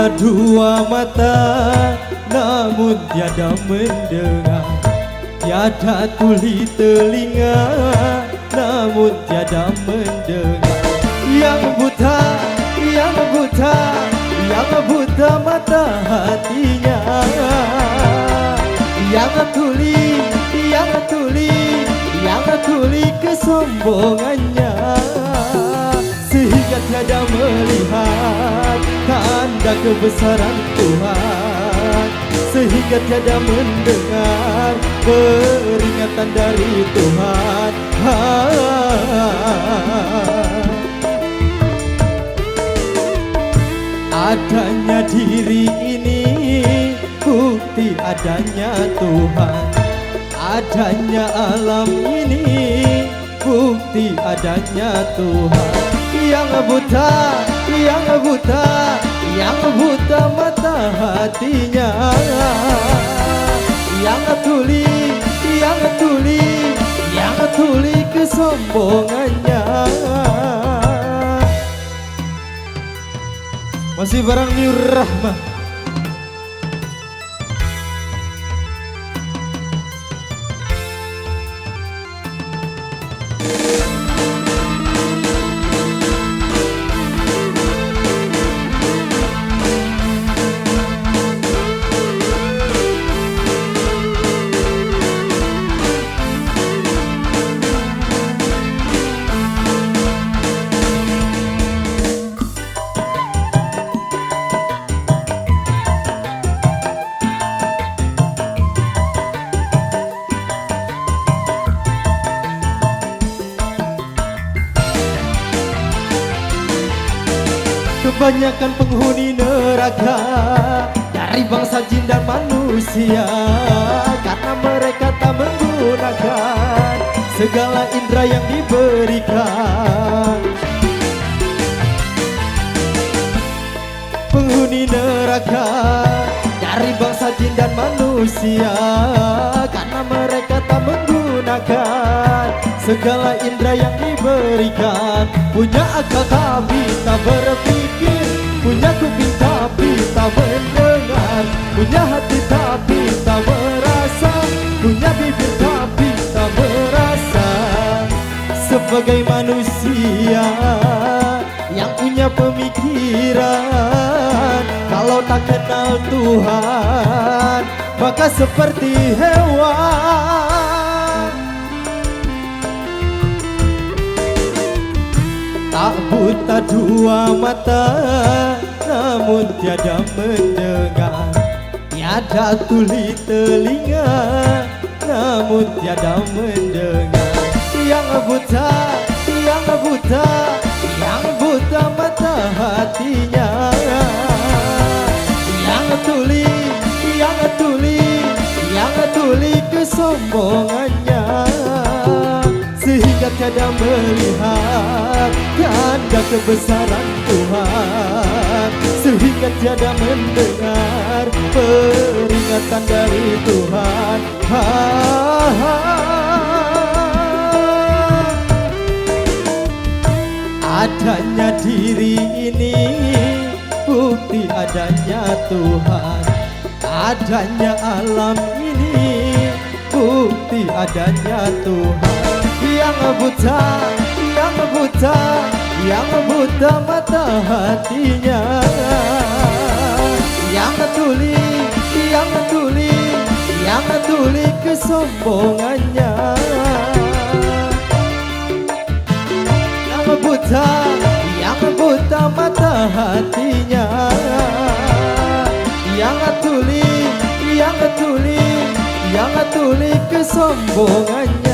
buta dua mata, namun tiada mendengar. Tiada tuli telinga, namun tiada mendengar. Yang buta, yang buta, yang buta mata hatinya. Yang tuli, yang tuli, yang tuli kesombongannya. Sehingga tiada melihat tanda kebesaran Tuhan, sehingga tiada mendengar peringatan dari Tuhan. Adanya diri ini bukti adanya Tuhan. Adanya alam ini bukti adanya Tuhan. Yang buta, yang buta, yang buta mata hatinya. Yang tuli, yang tuli, yang tuli kesombongannya. Masih barang Nur Rahmah. Kebanyakan penghuni neraka dari bangsa jin dan manusia, karena mereka tak menggunakan segala indera yang diberikan. Penghuni neraka dari bangsa jin dan manusia, karena mereka tak menggunakan segala indera yang diberikan. Punya akal tapi tak berpikir, punya kuping tapi tak mendengar, punya hati tapi tak merasa, punya bibir tapi tak merasa. Sebagai manusia yang punya pemikiran, kalau tak kenal Tuhan maka seperti hewan. Tak buta dua mata, namun tiada mendengar. Tiada tuli telinga, namun tiada mendengar. Yang buta, yang buta, yang buta mata hatinya. Yang tuli, yang tuli, yang tuli kesombongannya. Sehingga tiada melihat tanda kebesaran Tuhan, sehingga tiada mendengar peringatan dari Tuhan. Adanya diri ini bukti adanya Tuhan. Adanya alam ini bukti adanya Tuhan. Yang buta, yang buta, yang buta mata hatinya. Yang tuli, yang tuli, yang tuli kesombongannya. Yang buta, yang buta mata hatinya. Yang tuli, yang tuli, yang tuli kesombongannya.